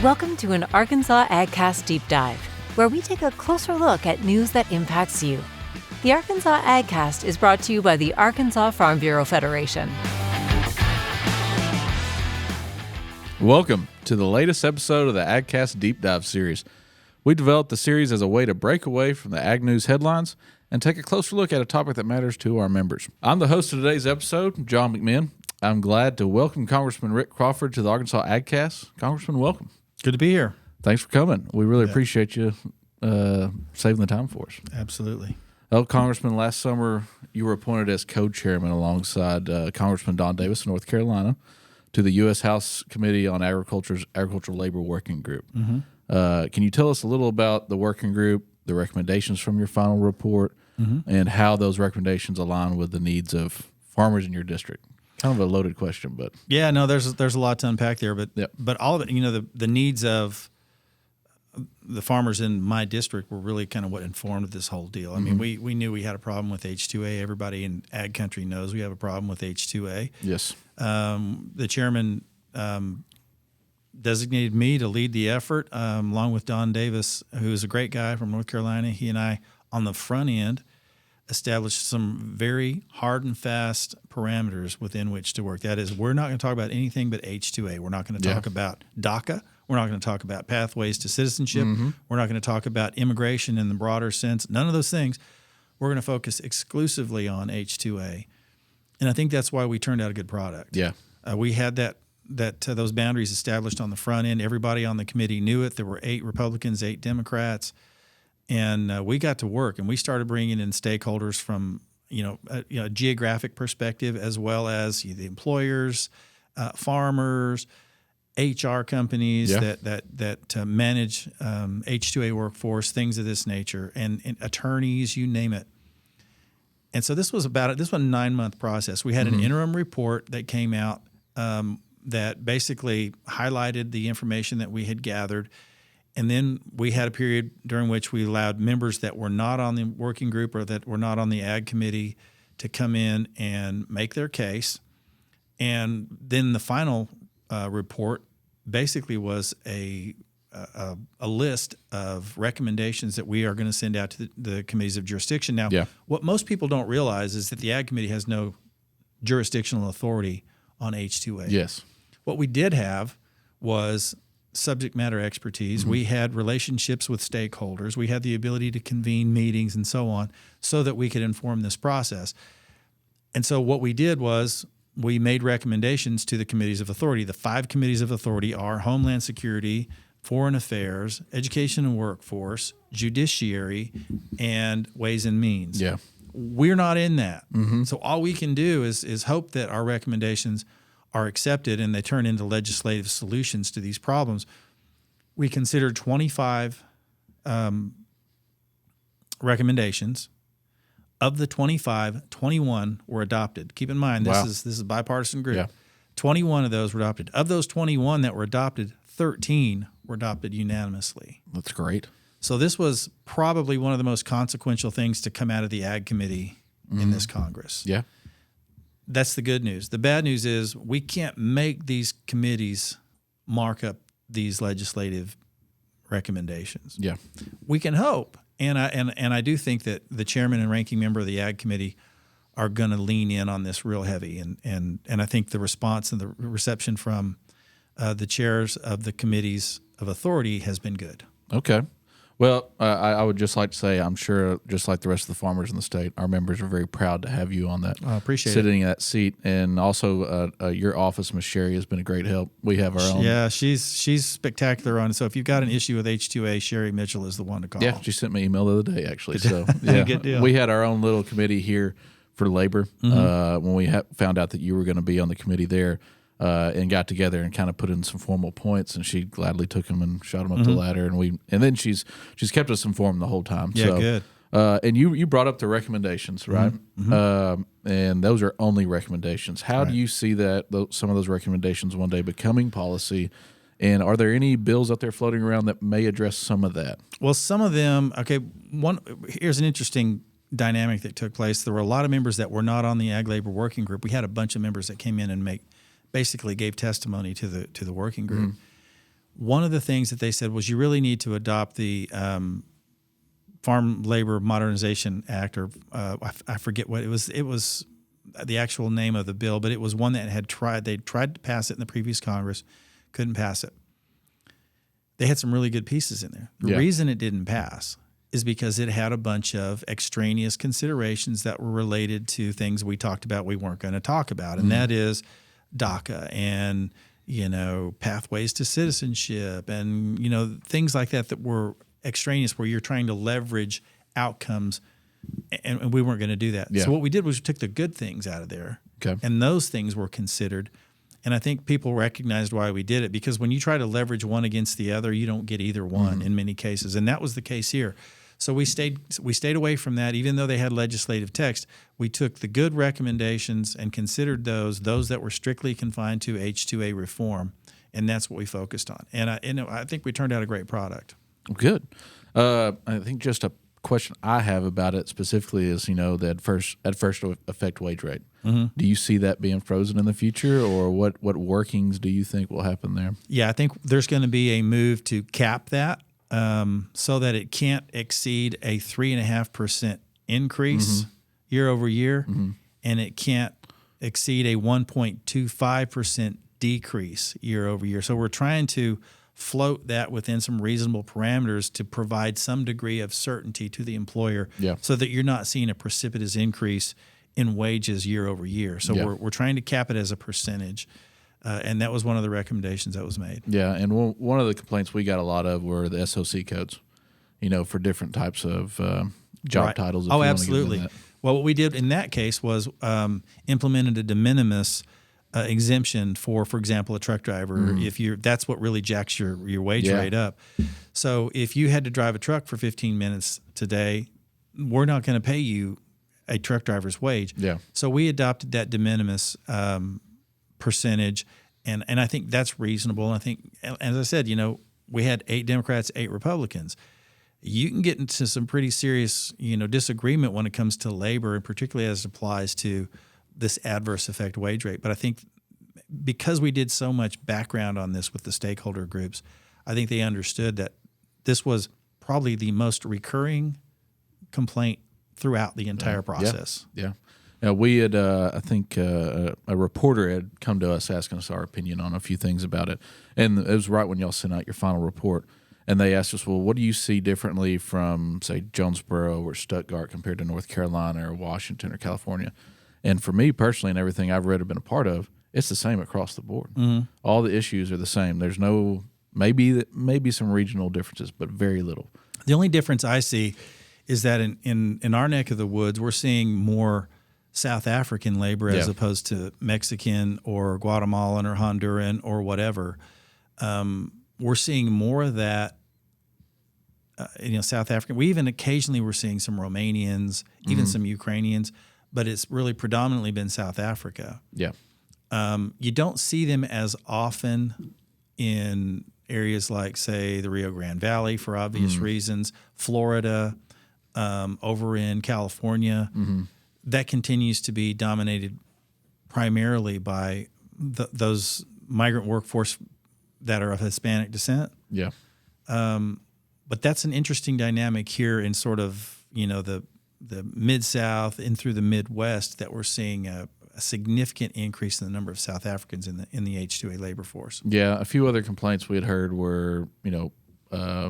Welcome to an Arkansas AgCast Deep Dive, where we take a closer look at news that impacts you. The Arkansas AgCast is brought to you by the Arkansas Farm Bureau Federation. Welcome to the latest episode of the AgCast Deep Dive series. We developed the series as a way to break away from the ag news headlines and take a closer look at a topic that matters to our members. I'm the host of today's episode, John McMinn. I'm glad to welcome Congressman Rick Crawford to the Arkansas AgCast. Congressman, welcome. Good to be here. Thanks for coming. We really appreciate you saving the time for us. Absolutely. Well, Congressman, last summer you were appointed as co-chairman alongside Congressman Don Davis of North Carolina to the U.S. House Committee on Agricultural Labor Working Group. Mm-hmm. Can you tell us a little about the working group, the recommendations from your final report, and how those recommendations align with the needs of farmers in your district? Kind of a loaded question, but yeah, no, there's a lot to unpack there, but all of it, the needs of the farmers in my district were really kind of what informed this whole deal. I mean, we knew we had a problem with H2A. Everybody in ag country knows we have a problem with H2A. Yes. The chairman designated me to lead the effort, along with Don Davis, who is a great guy from North Carolina. He and I, on the front end, established some very hard and fast parameters within which to work. That is, we're not going to talk about anything but H2A. We're not going to talk about DACA. We're not going to talk about pathways to citizenship. We're not going to talk about immigration in the broader sense. None of those things. We're going to focus exclusively on H2A. And I think that's why we turned out a good product. Yeah. We had those boundaries established on the front end. Everybody on the committee knew it. There were 8 Republicans, 8 Democrats. And we got to work, and we started bringing in stakeholders from a geographic perspective, as well as the employers, farmers, HR companies that manage H2A workforce, things of this nature, and attorneys, you name it. And so this was a 9-month process. We had an interim report that came out that basically highlighted the information that we had gathered. And then we had a period during which we allowed members that were not on the working group or that were not on the ag committee to come in and make their case. And then the final report basically was a list of recommendations that we are going to send out to the committees of jurisdiction. Now, what most people don't realize is that the ag committee has no jurisdictional authority on H2A. Yes. What we did have was subject matter expertise. We had relationships with stakeholders. We had the ability to convene meetings and so on so that we could inform this process. And so what we did was we made recommendations to the committees of authority. The 5 committees of authority are Homeland Security, Foreign Affairs, Education and Workforce, Judiciary, and Ways and Means. Yeah. We're not in that. So all we can do is hope that our recommendations are accepted and they turn into legislative solutions to these problems. We considered 25 recommendations. Of the 25, 21 were adopted. Keep in mind, this is a bipartisan group. Yeah. 21 of those were adopted. Of those 21 that were adopted, 13 were adopted unanimously. That's great. So this was probably one of the most consequential things to come out of the Ag Committee in this Congress. Yeah. That's the good news. The bad news is we can't make these committees mark up these legislative recommendations. Yeah. We can hope, and I do think that the chairman and ranking member of the Ag Committee are going to lean in on this real heavy, and I think the response and the reception from the chairs of the committees of authority has been good. Okay. Well, I would just like to say, I'm sure, just like the rest of the farmers in the state, our members are very proud to have you on that. I appreciate sitting in that seat, and also your office, Ms. Sherry, has been a great help. We have our own. Yeah, she's spectacular on it. So if you've got an issue with H2A, Sherry Mitchell is the one to call. Yeah, she sent me an email the other day, actually. So yeah, good deal. We had our own little committee here for labor when we found out that you were going to be on the committee there. And got together and kind of put in some formal points, and she gladly took them and shot them up the ladder, and then she's kept us informed the whole time. Yeah, so, good. And you brought up the recommendations, right? And those are only recommendations. How do you see that some of those recommendations one day becoming policy? And are there any bills out there floating around that may address some of that? Well, some of them. Okay, here's an interesting dynamic that took place. There were a lot of members that were not on the Ag Labor Working Group. We had a bunch of members that came in and basically gave testimony to the working group. one of the things that they said was you really need to adopt the Farm Labor Modernization Act, or I forget what it was. It was the actual name of the bill, but it was one that they tried to pass it in the previous Congress, couldn't pass it. They had some really good pieces in there. The reason it didn't pass is because it had a bunch of extraneous considerations that were related to things we talked about we weren't going to talk about, and that is DACA and pathways to citizenship and things like that were extraneous, where you're trying to leverage outcomes, and we weren't going to do that. So what we did was we took the good things out of there, and those things were considered. And I think people recognized why we did it, because when you try to leverage one against the other, you don't get either one in many cases, and that was the case here. So we stayed away from that. Even though they had legislative text, we took the good recommendations and considered those that were strictly confined to H-2A reform, and that's what we focused on. And I think we turned out a great product. Good. I think just a question I have about it specifically is, the at first effect wage rate. Do you see that being frozen in the future, or what workings do you think will happen there? Yeah, I think there's going to be a move to cap that so that it can't exceed a 3.5% increase year over year, and it can't exceed a 1.25% decrease year over year. So we're trying to float that within some reasonable parameters to provide some degree of certainty to the employer, so that you're not seeing a precipitous increase in wages year over year. So we're trying to cap it as a percentage, and that was one of the recommendations that was made. Yeah, and one of the complaints we got a lot of were the SOC codes, for different types of job titles. If oh, absolutely. Well, what we did in that case was implemented a de minimis exemption for example, a truck driver. That's what really jacks your wage rate up. So if you had to drive a truck for 15 minutes today, we're not going to pay you a truck driver's wage. So we adopted that de minimis percentage, and I think that's reasonable. I think, as I said, we had 8 Democrats, 8 Republicans. You can get into some pretty serious, disagreement when it comes to labor, and particularly as it applies to this adverse effect wage rate. But I think because we did so much background on this with the stakeholder groups, I think they understood that this was probably the most recurring complaint throughout the entire process. Now, we had, I think, a reporter had come to us asking us our opinion on a few things about it. And it was right when y'all sent out your final report. And they asked us, well, what do you see differently from, say, Jonesboro or Stuttgart compared to North Carolina or Washington or California? And for me personally, and everything I've read or been a part of, it's the same across the board. All the issues are the same. There's no maybe some regional differences, but very little. The only difference I see is that in our neck of the woods, we're seeing more South African labor as opposed to Mexican or Guatemalan or Honduran or whatever. We're seeing more of that. South African. We even occasionally we're seeing some Romanians, even some Ukrainians, but it's really predominantly been South Africa. You don't see them as often in areas like, say, the Rio Grande Valley for obvious reasons, Florida, over in California. That continues to be dominated primarily by those migrant workforce that are of Hispanic descent. But that's an interesting dynamic here in sort of, the Mid-South and through the Midwest, that we're seeing a significant increase in the number of South Africans in the H-2A labor force. A few other complaints we had heard were,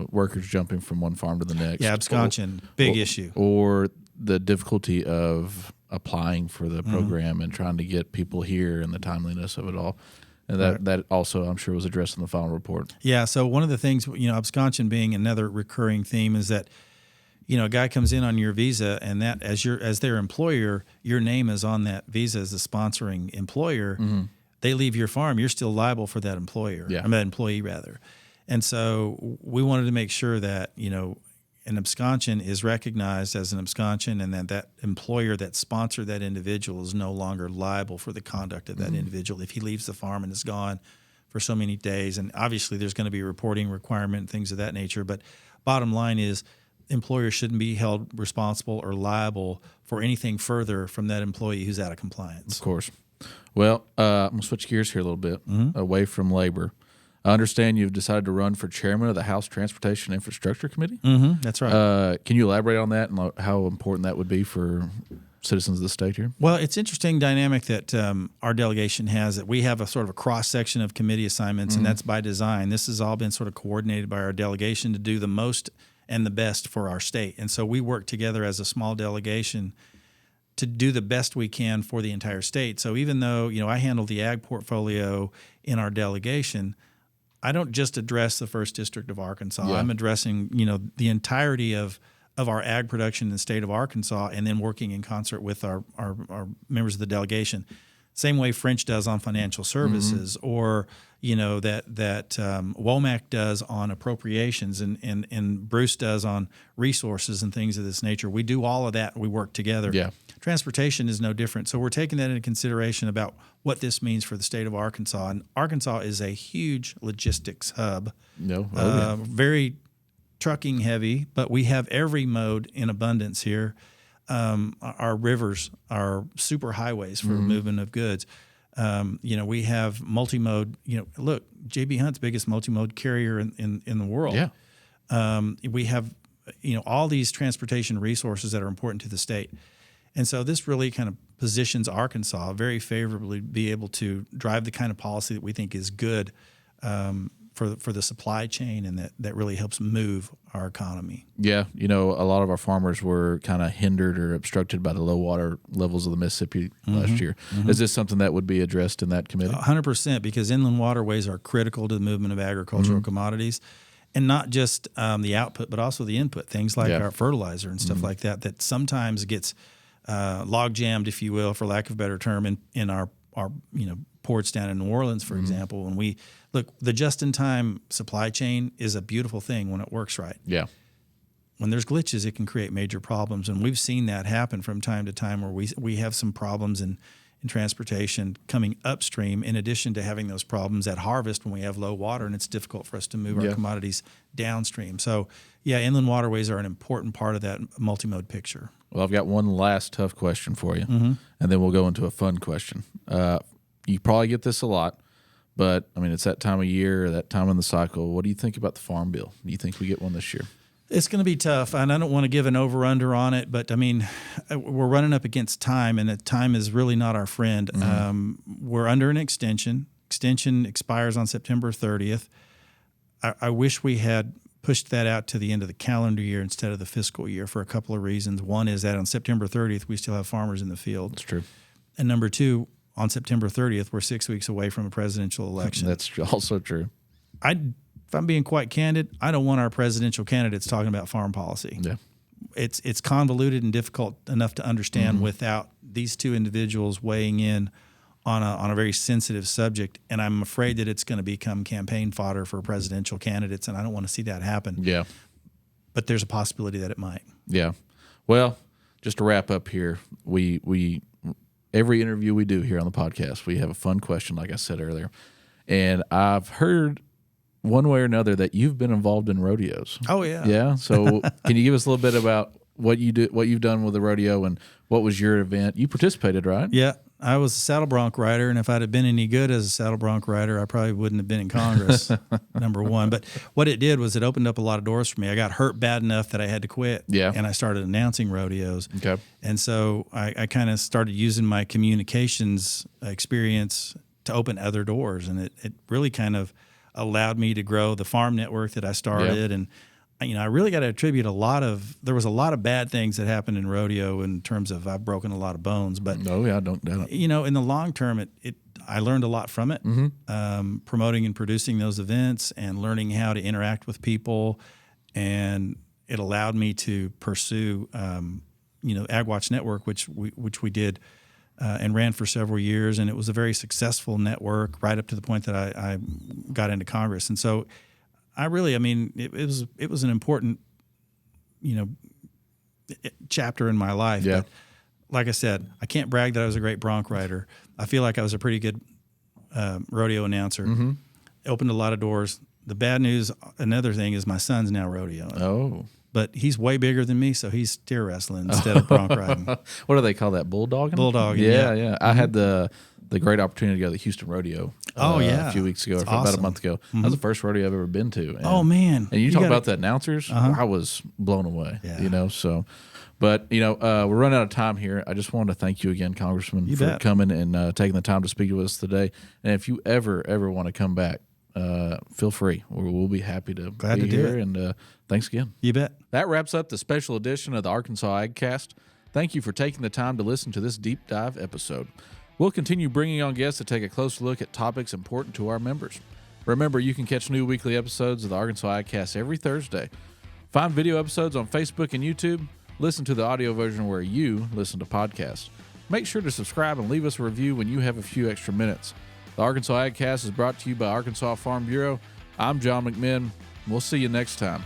workers jumping from one farm to the next. Absconsion, big issue. Or the difficulty of applying for the program and trying to get people here and the timeliness of it all. And that also, I'm sure, was addressed in the final report. So one of the things, absconsion being another recurring theme, is that, a guy comes in on your visa, and that as their employer, your name is on that visa as the sponsoring employer. They leave your farm, you're still liable for that employer, that employee rather. And so we wanted to make sure that, an absconsion is recognized as an absconsion, and that employer that sponsored that individual is no longer liable for the conduct of that individual if he leaves the farm and is gone for so many days. And obviously there's going to be a reporting requirement and things of that nature. But bottom line is, employers shouldn't be held responsible or liable for anything further from that employee who's out of compliance. Of course. Well, I'm going to switch gears here a little bit, away from labor. I understand you've decided to run for chairman of the House Transportation Infrastructure Committee. Mm-hmm, that's right. Can you elaborate on that and how important that would be for citizens of the state here? Well, it's interesting dynamic that our delegation has, that we have a sort of a cross section of committee assignments, and that's by design. This has all been sort of coordinated by our delegation to do the most and the best for our state. And so we work together as a small delegation to do the best we can for the entire state. So even though, I handle the ag portfolio in our delegation, I don't just address the 1st District of Arkansas. Yeah. I'm addressing, the entirety of our ag production in the state of Arkansas, and then working in concert with our members of the delegation. Same way French does on financial services, or that Womack does on appropriations, and Bruce does on resources and things of this nature. We do all of that. We work together. Yeah. Transportation is no different. So we're taking that into consideration about what this means for the state of Arkansas. And Arkansas is a huge logistics hub. Very trucking heavy, but we have every mode in abundance here. Our rivers are super highways for movement of goods. We have multi-mode. Look, J.B. Hunt's biggest multi-mode carrier in the world. Yeah. We have all these transportation resources that are important to the state, and so this really kind of positions Arkansas very favorably to be able to drive the kind of policy that we think is good for the supply chain, and that really helps move our economy. Yeah, a lot of our farmers were kind of hindered or obstructed by the low water levels of the Mississippi last year. Is this something that would be addressed in that committee? 100%, because inland waterways are critical to the movement of agricultural commodities, and not just the output, but also the input, things like our fertilizer and stuff like that sometimes gets log jammed, if you will, for lack of a better term, in our ports down in New Orleans, for example. When we look, the just-in-time supply chain is a beautiful thing when it works right. Yeah. When there's glitches, it can create major problems, and we've seen that happen from time to time, where we have some problems in transportation coming upstream, in addition to having those problems at harvest when we have low water, and it's difficult for us to move our commodities downstream. So, inland waterways are an important part of that multimode picture. Well, I've got one last tough question for you, and then we'll go into a fun question. You probably get this a lot, but, it's that time of year, that time in the cycle. What do you think about the Farm Bill? Do you think we get one this year? It's going to be tough, and I don't want to give an over-under on it, but, we're running up against time, and the time is really not our friend. We're under an extension. Extension expires on September 30th. I wish we had pushed that out to the end of the calendar year instead of the fiscal year for a couple of reasons. One is that on September 30th, we still have farmers in the field. That's true. And number two, on September 30th, we're 6 weeks away from a presidential election. That's also true. If I'm being quite candid, I don't want our presidential candidates talking about farm policy. Yeah. It's convoluted and difficult enough to understand without these two individuals weighing in on a very sensitive subject, and I'm afraid that it's going to become campaign fodder for presidential candidates, and I don't want to see that happen. Yeah. But there's a possibility that it might. Yeah. Well, just to wrap up here, we every interview we do here on the podcast, we have a fun question, like I said earlier. And I've heard one way or another that you've been involved in rodeos. Oh, yeah. Yeah. So can you give us a little bit about what you've done with the rodeo, and what was your event? You participated, right? Yeah. I was a saddle bronc rider, and if I'd have been any good as a saddle bronc rider, I probably wouldn't have been in Congress, number one. But what it did was it opened up a lot of doors for me. I got hurt bad enough that I had to quit, and I started announcing rodeos. Okay. And so I kind of started using my communications experience to open other doors, and it really kind of allowed me to grow the farm network that I started. And I really got to attribute there was a lot of bad things that happened in rodeo in terms of I've broken a lot of bones. But I don't doubt it. In the long term, I learned a lot from it, promoting and producing those events and learning how to interact with people. And it allowed me to pursue, AgWatch Network, which we did and ran for several years. And it was a very successful network right up to the point that I got into Congress. And so it was an important, chapter in my life. Yeah. But like I said, I can't brag that I was a great bronc rider. I feel like I was a pretty good rodeo announcer. It opened a lot of doors. The bad news, another thing, is my son's now rodeoing. Oh. But he's way bigger than me, so he's steer wrestling instead of bronc riding. What do they call that? Bulldogging? Bulldogging. Yeah. I had the great opportunity to go to the Houston Rodeo a few weeks ago, about a month ago. Mm-hmm. That was the first rodeo I've ever been to. And, oh man! And you talk about the announcers. I was blown away. Yeah. So. But, we're running out of time here. I just wanted to thank you again, Congressman, for coming and taking the time to speak to us today. And if you ever want to come back, feel free. We'll be happy to Glad be to do here. it. And thanks again. You bet. That wraps up the special edition of the Arkansas AgCast. Thank you for taking the time to listen to this deep dive episode. We'll continue bringing on guests to take a closer look at topics important to our members. Remember, you can catch new weekly episodes of the Arkansas AgCast every Thursday. Find video episodes on Facebook and YouTube. Listen to the audio version where you listen to podcasts. Make sure to subscribe and leave us a review when you have a few extra minutes. The Arkansas AgCast is brought to you by Arkansas Farm Bureau. I'm John McMinn. We'll see you next time.